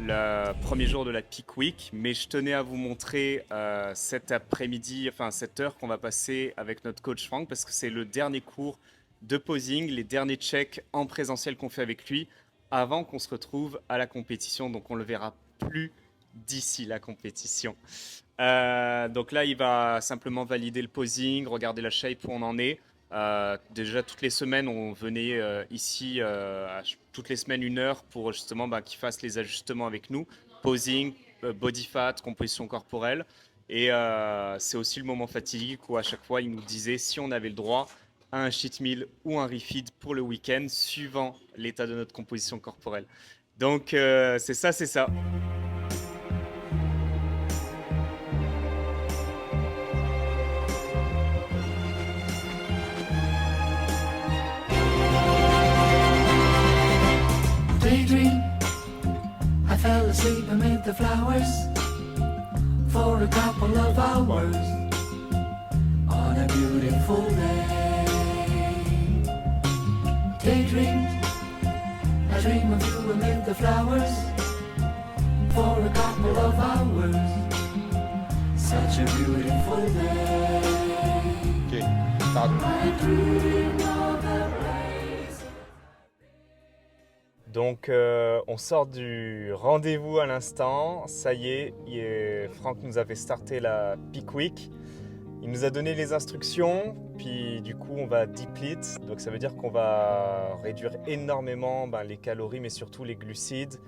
le premier jour de la Peak Week, mais je tenais à vous montrer cet après-midi, enfin cette heure qu'on va passer avec notre coach Franck, parce que c'est le dernier cours de posing, les derniers checks en présentiel qu'on fait avec lui, avant qu'on se retrouve à la compétition. Donc on le verra plus d'ici la compétition. Donc là, il va simplement valider le posing, regarder la shape où on en est. Déjà, toutes les semaines, on venait ici, toutes les semaines, 1 heure pour justement qu'il fasse les ajustements avec nous. Posing, body fat, composition corporelle. Et c'est aussi le moment fatidique où à chaque fois, il nous disait si on avait le droit à un cheat meal ou un refeed pour le week-end, suivant l'état de notre composition corporelle. Donc, c'est ça, c'est ça. Daydream, I fell asleep amid the flowers for a couple of hours on a beautiful day. Daydream, I dream of you amid the flowers for a couple of hours. Such a beautiful day. Ok, pardon. I dream of a place. Donc, on sort du rendez-vous à l'instant. Ça y est, Franck nous avait starté la Peak Week. Il nous a donné les instructions, puis du coup, on va deplete. Donc, ça veut dire qu'on va réduire énormément les calories, mais surtout les glucides,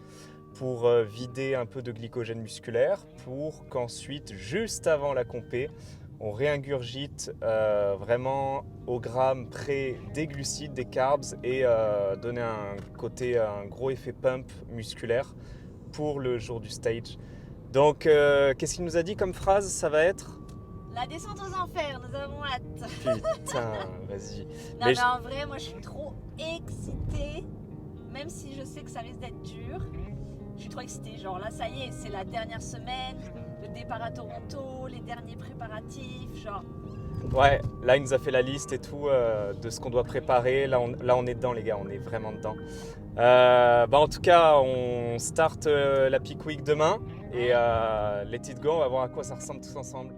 pour vider un peu de glycogène musculaire, pour qu'ensuite, juste avant la compé, on réingurgite vraiment au gramme près des glucides, des carbs et donner un gros effet pump musculaire pour le jour du stage. Donc, qu'est-ce qu'il nous a dit comme phrase? Ça va être La descente aux enfers, nous avons hâte. putain, vas-y. Non mais en vrai, moi je suis trop excitée. Même si je sais que ça risque d'être dur. Je suis trop excitée. Genre là, ça y est, c'est la dernière semaine. Le départ à Toronto, les derniers préparatifs. Genre, Ouais, là il nous a fait la liste et tout de ce qu'on doit préparer. Là on est dedans les gars, on est vraiment dedans. En tout cas, on start la Peak Week demain et let it go, on va voir à quoi ça ressemble tous ensemble.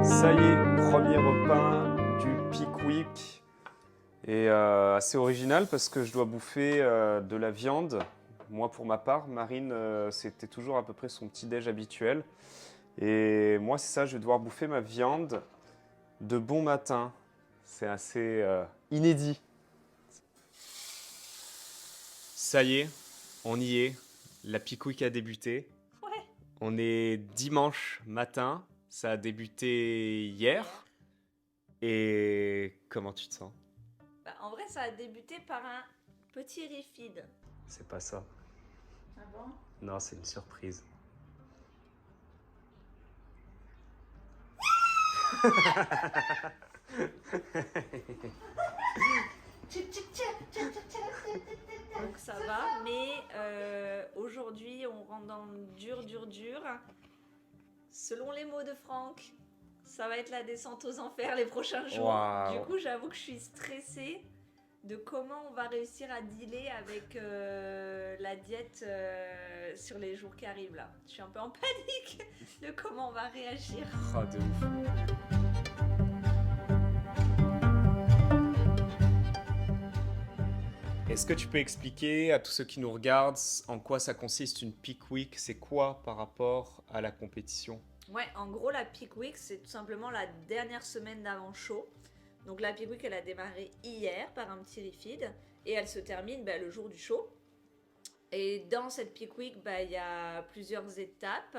Ça y est, premier repas du Peak Week. Et assez original parce que je dois bouffer de la viande. Moi pour ma part, Marine, c'était toujours à peu près son petit déj habituel. Et moi c'est ça, je vais devoir bouffer ma viande de bon matin. C'est assez inédit. Ça y est, on y est. La Peak Week a débuté. ouais. On est dimanche matin. Ça a débuté hier. Et comment tu te sens? En vrai, ça a débuté par un petit refeed. C'est pas ça. Ah bon? Non, c'est une surprise. Donc ça va, mais aujourd'hui on rentre dans le dur. Selon les mots de Franck, ça va être la descente aux enfers les prochains jours. Waouh. Du coup, j'avoue que je suis stressée de comment on va réussir à dealer avec la diète sur les jours qui arrivent là. Je suis un peu en panique de comment on va réagir. Ah, de ouf. Est-ce que tu peux expliquer à tous ceux qui nous regardent en quoi ça consiste une Peak Week? C'est quoi par rapport à la compétition? Ouais, en gros, la Peak Week, c'est tout simplement la dernière semaine d'avant-show. Donc la Peak Week, elle a démarré hier par un petit refeed et elle se termine le jour du show. Et dans cette Peak Week, il y a plusieurs étapes.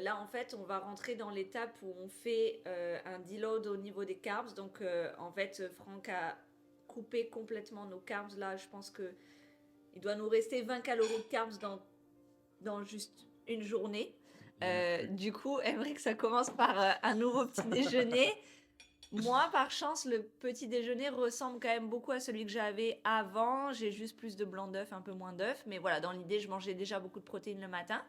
Là, en fait, on va rentrer dans l'étape où on fait un deload au niveau des carbs. Donc, en fait, Franck a coupé complètement nos carbs. Là, je pense que il doit nous rester 20 calories de carbs dans juste une journée. Du coup, aimerait que ça commence par un nouveau petit déjeuner Moi, par chance, le petit déjeuner ressemble quand même beaucoup à celui que j'avais avant. J'ai juste plus de blanc d'œuf, un peu moins d'œuf. Mais voilà, dans l'idée, je mangeais déjà beaucoup de protéines le matin.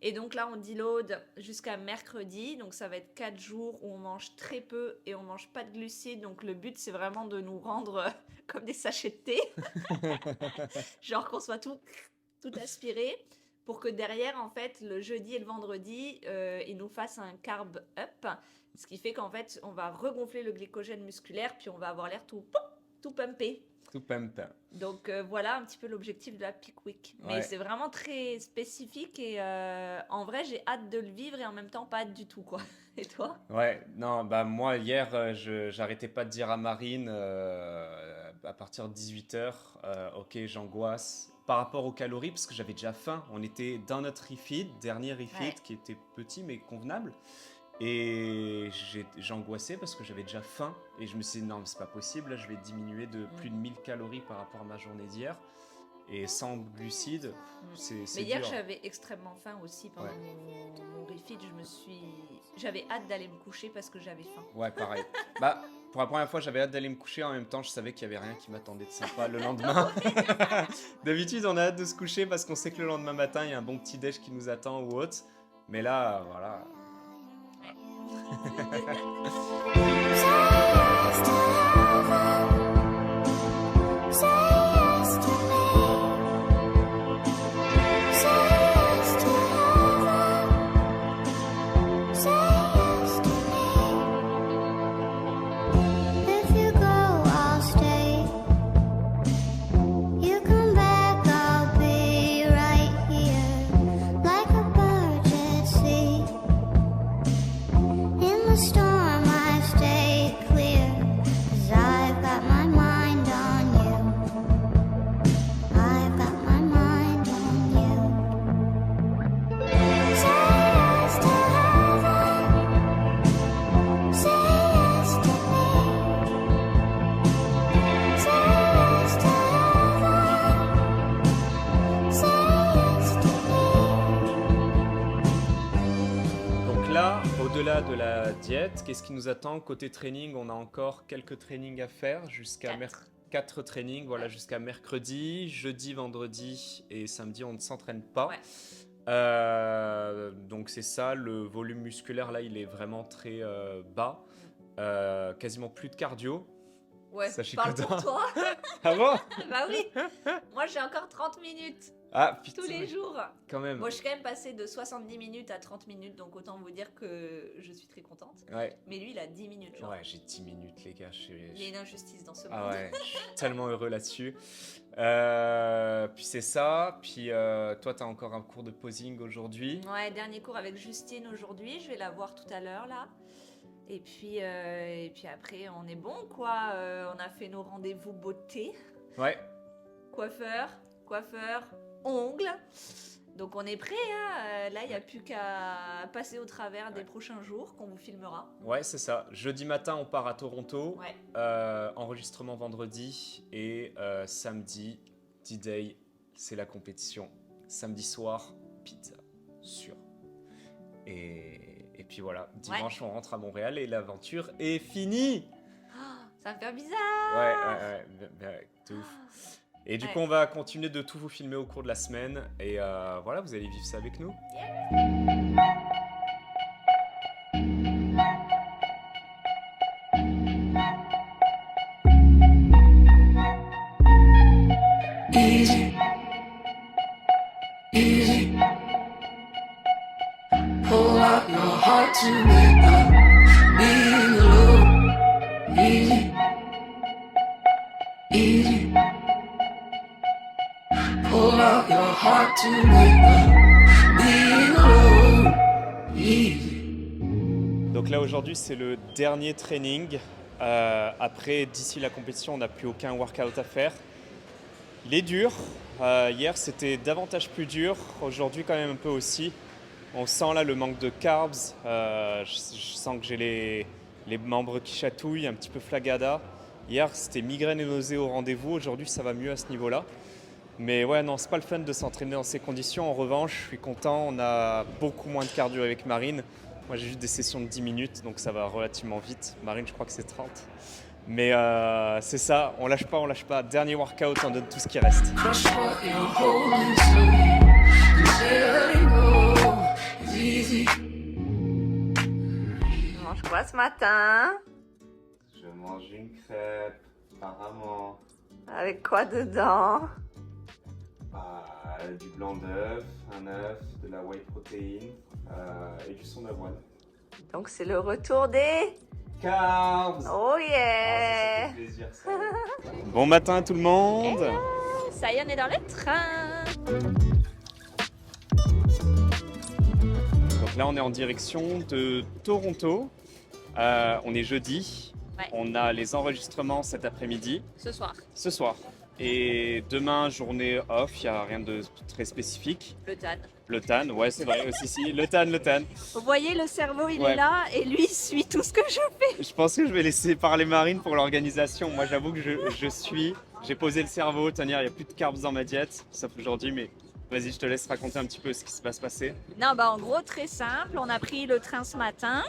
Et donc là, on deload jusqu'à mercredi. Donc ça va être 4 jours où on mange très peu et on mange pas de glucides. Donc le but, c'est vraiment de nous rendre comme des sachets de thé. Genre qu'on soit tout aspiré. Pour que derrière, en fait, le jeudi et le vendredi, il nous fasse un carb up. Ce qui fait qu'en fait, on va regonfler le glycogène musculaire, puis on va avoir l'air tout pumpé. Tout pump. Donc voilà un petit peu l'objectif de la Peak Week. Mais Ouais. c'est vraiment très spécifique et en vrai, j'ai hâte de le vivre et en même temps, pas hâte du tout, quoi. Et toi? Ouais, non, bah moi hier, j'arrêtais pas de dire à Marine, à partir de 18h, ok, j'angoisse par rapport aux calories, parce que j'avais déjà faim. On était dans notre refeed, dernier refeed, Ouais. qui était petit mais convenable. Et j'angoissais parce que j'avais déjà faim. Et je me suis dit, non, mais c'est pas possible, là, je vais diminuer de plus de 1000 calories par rapport à ma journée d'hier. Et sans glucides, c'est Mais hier, dur. j'avais extrêmement faim aussi pendant Ouais. mon refeed. J'avais hâte d'aller me coucher parce que j'avais faim. Ouais, pareil. Bah, pour la première fois, j'avais hâte d'aller me coucher. En même temps, je savais qu'il y avait rien qui m'attendait de sympa le lendemain. D'habitude, on a hâte de se coucher parce qu'on sait que le lendemain matin, il y a un bon petit déj qui nous attend ou autre. Mais là, voilà. If you go, I'll stay. You come back, I'll be right here, like a bird at sea. In the storm, I stay clear, 'cause I've got my mind on you. I've got my mind on you. Say yes to heaven. Say yes to me. Say yes to heaven. Say yes to me. Donc là, au-delà de la diète, qu'est-ce qui nous attend? Côté training, on a encore quelques trainings à faire jusqu'à 4 trainings, voilà, Ouais. jusqu'à mercredi, jeudi, vendredi et samedi, on ne s'entraîne pas. Ouais. Donc c'est ça, le volume musculaire là, il est vraiment très bas. Quasiment plus de cardio. Ouais, Ça, je suis parle content. pour toi. Ah bon? Bah oui. Moi, j'ai encore 30 minutes Ah putain, tous les jours. quand même. Moi, je suis quand même passée de 70 minutes à 30 minutes, donc autant vous dire que je suis très contente. Ouais, Mais lui, il a 10 minutes. Genre. ouais, j'ai 10 minutes les gars. Il y a une injustice dans ce Ah monde. ouais, je suis tellement heureux là-dessus. Puis c'est ça. Puis toi, tu as encore un cours de posing aujourd'hui. Ouais, dernier cours avec Justine aujourd'hui. Je vais la voir tout à l'heure là. Et puis après, on est bon quoi. On a fait nos rendez-vous beauté, Ouais, coiffeur, ongles. Donc on est prêt. Hein. Là, il n'y a plus qu'à passer au travers des prochains jours qu'on vous filmera. ouais, c'est ça. Jeudi matin, on part à Toronto. Ouais. Enregistrement vendredi et samedi, D-Day, c'est la compétition. Samedi soir, pizza, sûr. Et puis voilà, dimanche, on rentre à Montréal et l'aventure est finie. Ça me fait bizarre. Ouais, de ouf. Et du Ouais. coup, on va continuer de tout vous filmer au cours de la semaine. Et voilà, vous allez vivre ça avec nous. Easy, easy. Pull out your heart to make a big love. Easy, easy. Pull out your heart to make a big love. Easy. Donc là, aujourd'hui, c'est le dernier training. Après, d'ici la compétition, on n'a plus aucun workout à faire. Il est dur. Hier, c'était davantage plus dur. Aujourd'hui, quand même un peu aussi. On sent là le manque de carbs. Je sens que j'ai les membres qui chatouillent, un petit peu flagada. Hier, c'était migraine et nausée au rendez-vous. Aujourd'hui, ça va mieux à ce niveau-là. Mais ouais, non, c'est pas le fun de s'entraîner dans ces conditions. En revanche, je suis content. On a beaucoup moins de cardio avec Marine. Moi j'ai juste des sessions de 10 minutes, donc ça va relativement vite. Marine, je crois que c'est 30. Mais c'est ça, on lâche pas, on lâche pas. Dernier workout, on donne tout ce qui reste. Crush what you're holding so you say letting go is easy. Tu manges quoi ce matin? Je mange une crêpe, apparemment. Avec quoi dedans? Du blanc d'œuf, un œuf, de la whey protein et du son d'avoine. Donc c'est le retour des... Carbs! Oh yeah! Ça fait plaisir, ça. Bon matin tout le monde! Ça y est, on est dans le train. Donc là on est en direction de Toronto. On est jeudi. Ouais. On a les enregistrements cet après-midi, Ce soir, ce soir. Et demain, journée off, il n'y a rien de très spécifique. le TAN. Le TAN, ouais c'est vrai aussi, si. Le TAN, le TAN. Vous voyez, le cerveau, il Ouais. est là et lui il suit tout ce que je fais. Je pense que je vais laisser parler Marine pour l'organisation. Moi j'avoue que j'ai posé le cerveau. Tania, il n'y a plus de carbs dans ma diète, sauf aujourd'hui, mais vas-y, je te laisse raconter un petit peu ce qui va se passer. Non, bah en gros, très simple. On a pris le train ce matin.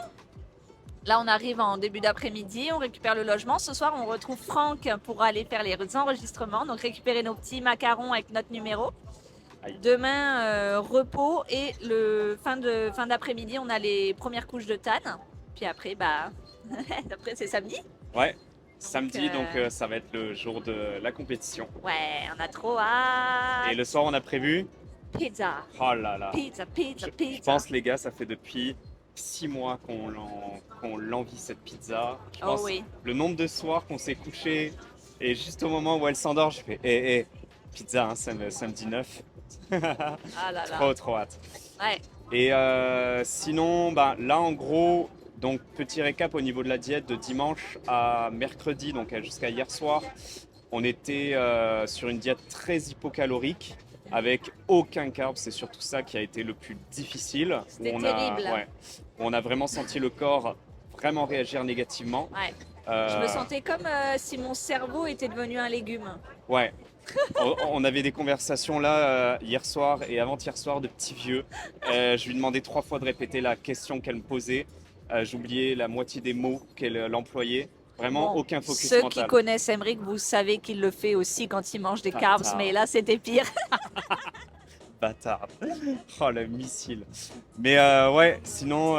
Là, on arrive en début d'après-midi, on récupère le logement. Ce soir, on retrouve Franck pour aller faire les enregistrements, donc récupérer nos petits macarons avec notre numéro. Aïe. Demain, repos et le fin d'après-midi, on a les premières couches de TAN. Puis après, bah, après c'est samedi. Ouais, samedi, donc euh, ça va être le jour de la compétition. Ouais, on a trop hâte. Et le soir, on a prévu. Pizza, Oh là là. pizza, pizza, Je pizza. pense, les gars, ça fait depuis 6 mois qu'on l'envie cette pizza. Je Oh pense oui. le nombre de soirs qu'on s'est couché et juste au moment où elle s'endort, je fais pizza, hein, samedi 9. Ah là là. Trop hâte. Ouais. Et sinon, bah, là en gros, donc petit récap au niveau de la diète de dimanche à mercredi, donc jusqu'à hier soir, on était sur une diète très hypocalorique avec aucun carb. C'est surtout ça qui a été le plus difficile. C'était Où terrible. où on a vraiment senti le corps vraiment réagir négativement. Ouais. Euh, Je me sentais comme si mon cerveau était devenu un légume. Ouais. On avait des conversations là hier soir et avant-hier soir de petits vieux. Je lui demandais 3 fois de répéter la question qu'elle me posait. J'oubliais la moitié des mots qu'elle employait. Vraiment Bon, aucun focus ceux mental. qui connaissent Emmerich, vous savez qu'il le fait aussi quand il mange des carbs, Bâtard. mais là c'était pire. Bâtard. Oh le missile. Mais ouais, sinon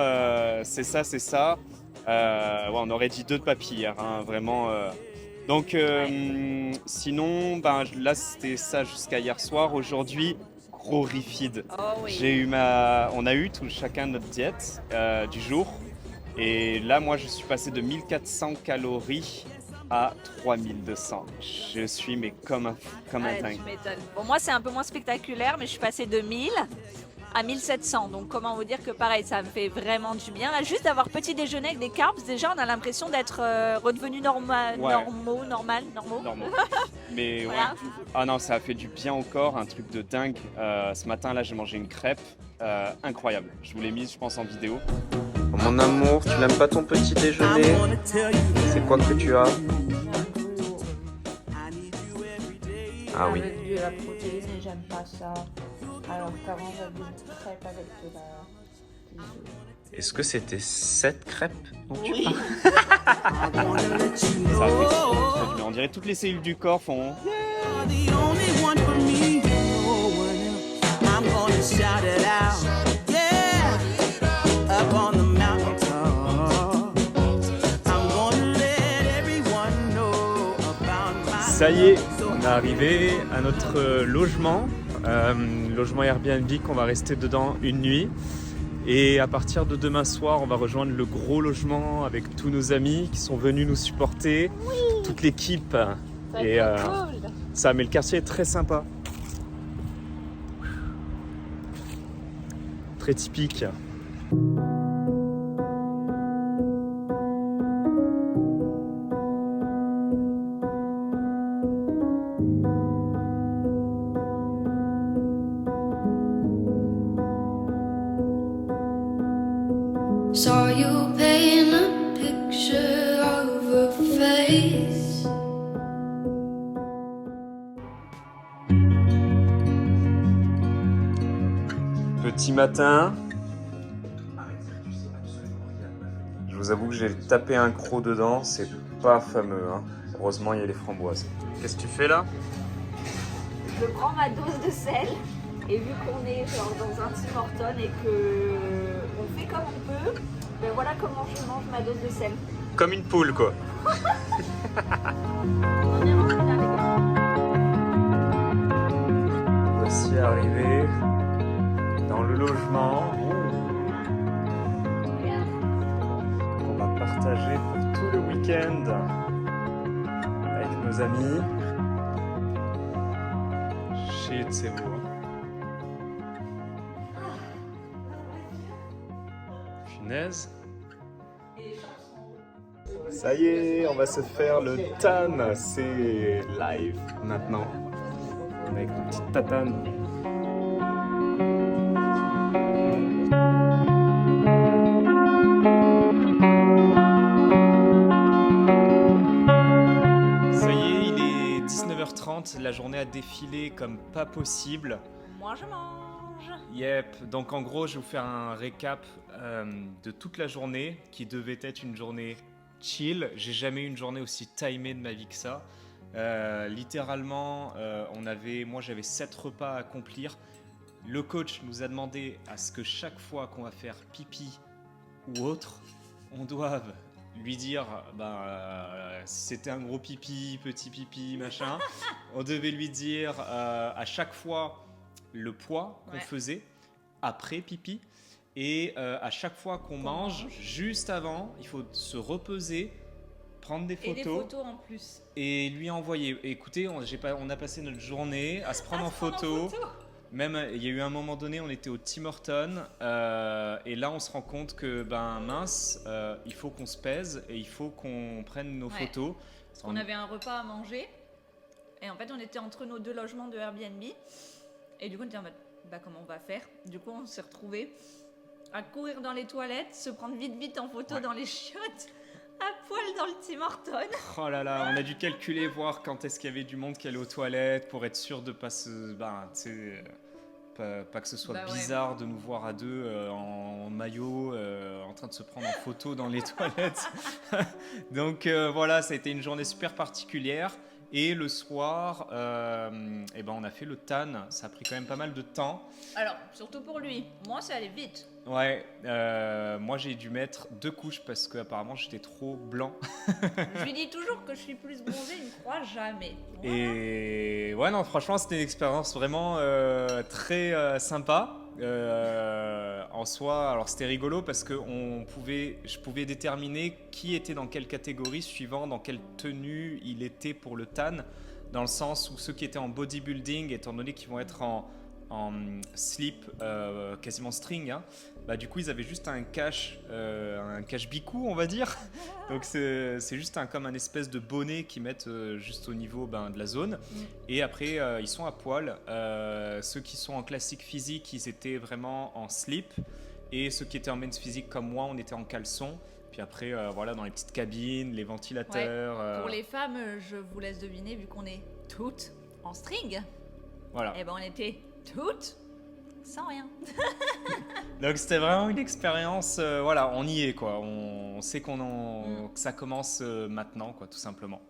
c'est ça. Ouais, on aurait dit 2 de papy hier, hein, vraiment. Donc sinon, ben, là c'était ça jusqu'à hier soir. Aujourd'hui, gros refeed. Oh oui. On a eu chacun notre diète du jour. Et là, moi, je suis passé de 1400 calories à 3200. Je suis mais comme un Ouais, dingue. tu m'étonnes. Bon, moi c'est un peu moins spectaculaire, mais je suis passée de 1000 à 1700. Donc comment vous dire que pareil, ça me fait vraiment du bien. Là, juste d'avoir petit déjeuner avec des carbs, déjà on a l'impression d'être redevenu Ouais. normaux. Normaux. Mais Voilà. ouais. Ah non, ça a fait du bien au corps, un truc de dingue. Ce matin, là, j'ai mangé une crêpe incroyable. Je vous l'ai mise, je pense, en vidéo. Mon amour, tu n'aimes pas ton petit déjeuner? C'est quoi que tu as? Ah oui. Avec de la protéine et j'aime pas ça. Alors qu'avant j'avais une crêpe avec de la... Est-ce que c'était cette crêpe dont tu Oui. parles? Ça a fait du bien. On dirait toutes les cellules du corps font. The only one for me, no one else. I'm gonna shout it out, yeah, up on the mountaintop. I'm gonna let everyone know about my Ça y est, on est arrivé à notre logement, logement Airbnb qu'on va rester dedans une nuit. Et à partir de demain soir, on va rejoindre le gros logement avec tous nos amis qui sont venus nous supporter, toute l'équipe. Et ça, mais le quartier est très sympa. Très typique. Saw you paint a picture of a face. Petit matin. vous avoue que j'ai tapé un croc dedans, c'est pas fameux. Hein. Heureusement, il y a les framboises. Qu'est-ce que tu fais là? Je prends ma dose de sel et vu qu'on est genre dans un Tim Hortons et que on fait comme on peut, ben voilà comment je mange ma dose de sel. Comme une poule, quoi. On est rentré là, les gars. Voici arrivé dans le logement qu'on va partager pour tout le week-end avec nos amis. Shit, c'est beau. Hein. Punaise. Ça y est, on va se faire le tan. C'est live maintenant. Avec nos petites tatanes. Ça y est, il est 19h30. La journée a défilé comme pas possible. Moi je mange. Yep, donc en gros, je vais vous faire un récap de toute la journée qui devait être une journée chill. J'ai jamais eu une journée aussi timée de ma vie que ça. Littéralement, moi j'avais 7 repas à accomplir. Le coach nous a demandé à ce que chaque fois qu'on va faire pipi ou autre, on doive lui dire si c'était un gros pipi, petit pipi, machin. On devait lui dire à chaque fois le poids qu'on faisait après pipi. Et à chaque fois qu'on mange, juste avant, il faut se repeser, prendre des photos. Et des photos en plus. Et lui envoyer. Écoutez, on a passé notre journée à se prendre en photo. Même, il y a eu un moment donné, on était au Tim Hortons. Et là, on se rend compte que, mince, il faut qu'on se pèse et il faut qu'on prenne nos photos. Parce qu'on avait un repas à manger. Et en fait, on était entre nos 2 logements de Airbnb. Et du coup, on était en mode, comment on va faire? Du coup, on s'est retrouvés à courir dans les toilettes, se prendre vite en photo dans les chiottes, à poil dans le Tim Hortons. Oh là là, on a dû calculer, voir quand est-ce qu'il y avait du monde qui allait aux toilettes pour être sûr de pas se... pas que ce soit bizarre de nous voir à deux en maillot, en train de se prendre en photo dans les toilettes. Donc voilà, ça a été une journée super particulière. Et le soir, on a fait le tan. Ça a pris quand même pas mal de temps. Alors, surtout pour lui. Moi, ça allait vite. Ouais, moi j'ai dû mettre 2 couches parce qu'apparemment j'étais trop blanc. Je lui dis toujours que je suis plus bronzée, il ne croit jamais. Voilà. Et ouais, non, franchement, c'était une expérience vraiment très sympa. En soi, alors c'était rigolo parce que je pouvais déterminer qui était dans quelle catégorie suivant dans quelle tenue il était pour le tan, dans le sens où ceux qui étaient en bodybuilding, étant donné qu'ils vont être en slip quasiment string, hein, du coup ils avaient juste un cache bicou, on va dire. Donc c'est juste comme un espèce de bonnet qu'ils mettent juste au niveau de la zone. Et après ils sont à poil. Ceux qui sont en classique physique, ils étaient vraiment en slip, et ceux qui étaient en men's physique comme moi, on était en caleçon. Puis après dans les petites cabines, les ventilateurs. Pour les femmes, je vous laisse deviner, vu qu'on est toutes en string. Voilà. Et on était toutes sans rien. Donc c'était vraiment une expérience, on y est quoi, on sait que ça commence maintenant quoi, tout simplement.